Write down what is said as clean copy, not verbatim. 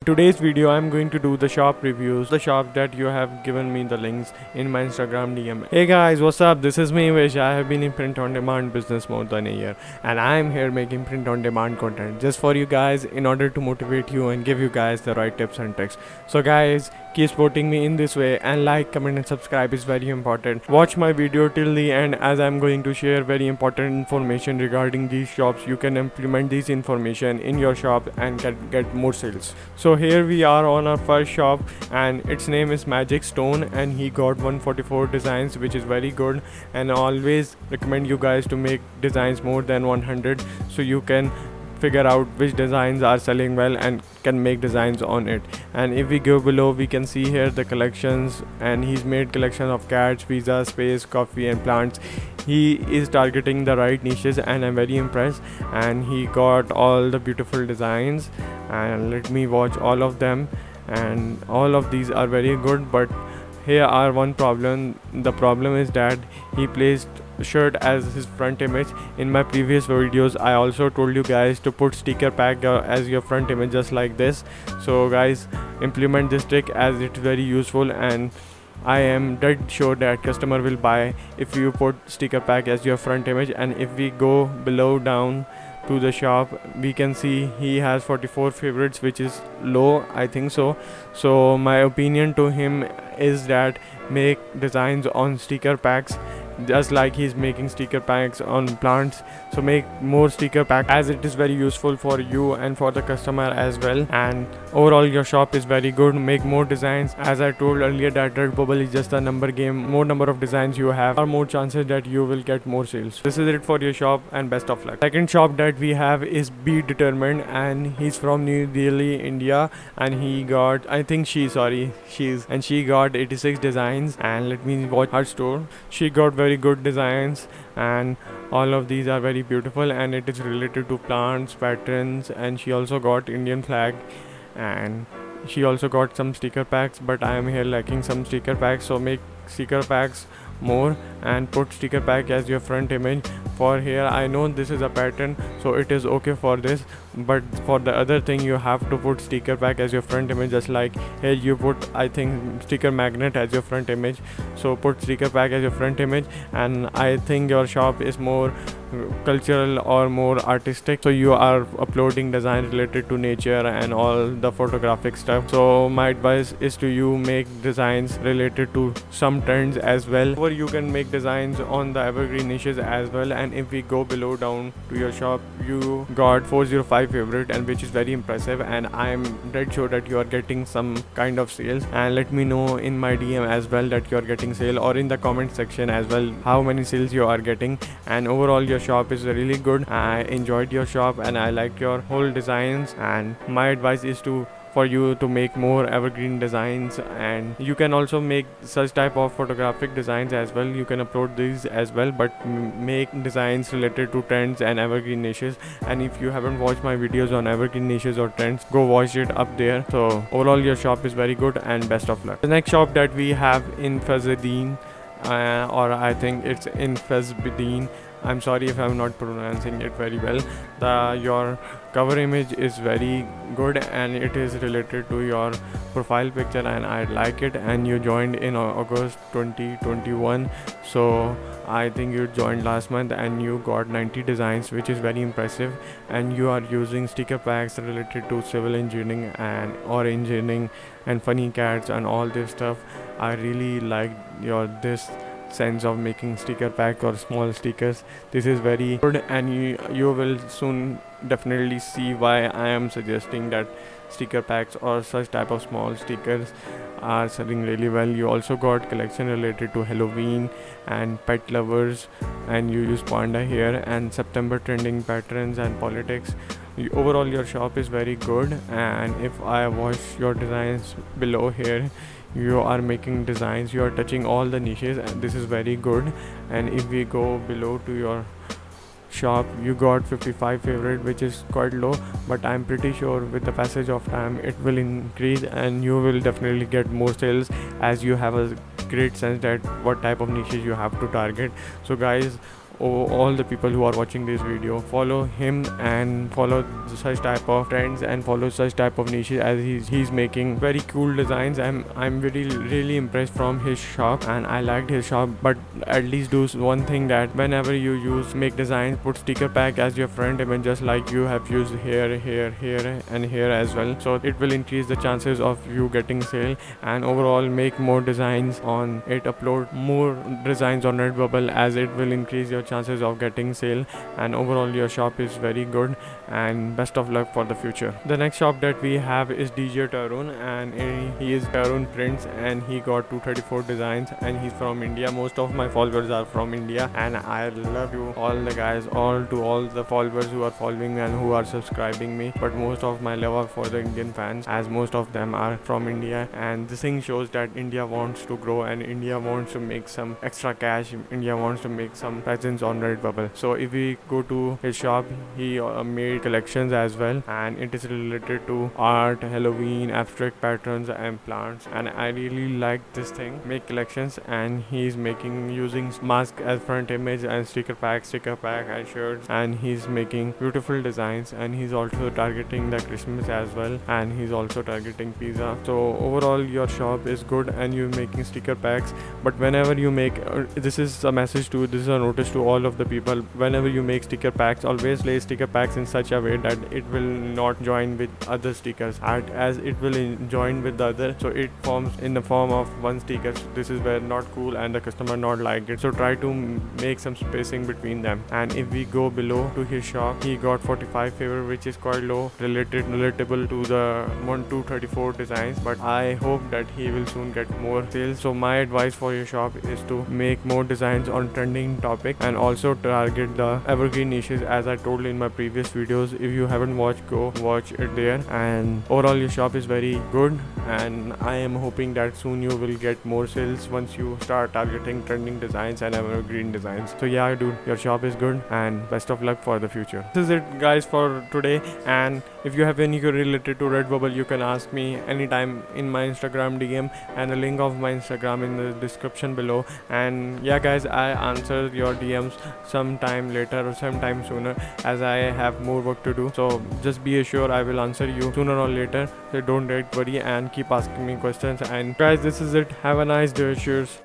today's video I'm going to do the shop reviews, the shop that you have given me the links in my Instagram DM. Hey guys, what's up? This is me Vish. I have been in print on demand business more than a year and I am here making print on demand content just for you guys in order to motivate you and give you guys the right tips and tricks. So guys, keep supporting me in this way, and like, comment and subscribe is very important. Watch my video till the end as I'm going to share very important information regarding these shops. You can implement this information in your shop and get more sales. So here we are on our first shop and its name is Magic Stone, and he got 144 designs, which is very good, and I always recommend you guys to make designs more than 100 so you can figure out which designs are selling well and can make designs on it. And if we go below, we can see here the collections, and he's made collection of cats, pizza, space, coffee and plants. He is targeting the right niches and I'm very impressed, and he got all the beautiful designs, and let me watch all of them, and all of these are very good. But here are one problem. The problem is that he placed shirt as his front image. In my previous videos I also told you guys to put sticker pack as your front image, just like this. So guys, implement this trick as it's very useful, and I am dead sure that customer will buy if you put sticker pack as your front image. And if we go below down to the shop, we can see he has 44 favorites, which is low, I think so. So my opinion to him is that make designs on sticker packs just like he's making sticker packs on plants. So make more sticker pack as it is very useful for you and for the customer as well. And overall your shop is very good. Make more designs. As I told earlier that Redbubble is just a number game. More number of designs you have are more chances that you will get more sales. This is it for your shop and best of luck. Second shop that we have is Be Determined, and he's from New Delhi, India, and he got, I think she got 86 designs. And let me watch her store. She got very good designs and all of these are very beautiful, and it is related to plants, patterns, and she also got Indian flag, and she also got some sticker packs, but I am here lacking some sticker packs. So make sticker packs more and put sticker pack as your front image. For here I know this is a pattern, so it is okay for this, but for the other thing you have to put sticker pack as your front image, just like here you put, I think, sticker magnet as your front image. So put sticker pack as your front image, and I think your shop is more cultural or more artistic, so you are uploading designs related to nature and all the photographic stuff. So my advice is to you make designs related to some trends as well, or you can make designs on the evergreen niches as well. And if we go below down to your shop, you got 405 favorite, and which is very impressive, and I am dead sure that you are getting some kind of sales. And let me know in my DM as well that you are getting sale, or in the comment section as well how many sales you are getting. And overall your shop is really good. I enjoyed your shop and I liked your whole designs, and my advice is for you to make more evergreen designs, and you can also make such type of photographic designs as well. You can upload these as well, but make designs related to trends and evergreen niches. And if you haven't watched my videos on evergreen niches or trends, go watch it up there. So overall your shop is very good, and best of luck. The next shop that we have in Fazedin, or I think it's in Fazbidin. I'm sorry if I'm not pronouncing it very well. Your cover image is very good and it is related to your profile picture, and I like it. And you joined in August 2021, so I think you joined last month, and you got 90 designs, which is very impressive. And you are using sticker packs related to civil engineering or engineering and funny cats and all this stuff. I really like this sense of making sticker pack or small stickers. This is very good, and you will soon definitely see why I am suggesting that sticker packs or such type of small stickers are selling really well. You also got collection related to Halloween and pet lovers, and you use panda here, and September trending patterns and politics. Overall your shop is very good, and if I watch your designs below here, you are making designs, you are touching all the niches, and this is very good. And if we go below to your shop, you got 55 favorite, which is quite low, but I'm pretty sure with the passage of time it will increase, and you will definitely get more sales as you have a great sense that what type of niches you have to target. So guys, all the people who are watching this video, follow him and follow such type of trends and follow such type of niches, as he's making very cool designs. I'm really impressed from his shop, and I liked his shop. But at least do one thing, that whenever you make designs, put sticker pack as your front image, just like you have used here and here as well. So it will increase the chances of you getting sale, and overall make more designs on it, upload more designs on Redbubble, as it will increase your chances of getting sale. And overall your shop is very good, and best of luck for the future. The next shop that we have is DJ Tarun, and he is Tarun Prints, and he got 234 designs, and he's from India. Most of my followers are from India, and I love you all the guys, all the followers who are following me and who are subscribing me. But most of my love are for the Indian fans, as most of them are from India, and this thing shows that India wants to grow and India wants to make some extra cash. India wants to make some presence on Redbubble. So if we go to his shop, he made collections as well, and it is related to art, Halloween, abstract patterns and plants, and I really like this thing, make collections. And he's making using mask as front image and sticker pack and shirts, and he's making beautiful designs, and he's also targeting the Christmas as well, and he's also targeting pizza. So overall your shop is good, and you're making sticker packs. But whenever you make this is a notice to all of the people, whenever you make sticker packs, always place sticker packs in such a way that it will not join with other stickers, as it will join with the other, so it forms in the form of one sticker. This is where not cool, and the customer not like it, so try to make some spacing between them. And if we go below to his shop, he got 45 favor, which is quite low, relatable to the 234 designs, but I hope that he will soon get more sales. So my advice for your shop is to make more designs on trending topic, and also target the evergreen niches, as I told in my previous videos. If you haven't watched, go watch it there. And overall your shop is very good, and I am hoping that soon you will get more sales once you start targeting trending designs and evergreen designs. So yeah dude, your shop is good, and best of luck for the future. This is it guys for today, and if you have any query related to Redbubble, you can ask me anytime in my Instagram DM, and the link of my Instagram in the description below. And yeah guys, I answer your DMs sometime later or sometime sooner, as I have more work to do. So just be assured I will answer you sooner or later. So don't get worry and keep asking me questions. And guys, this is it. Have a nice day. Cheers.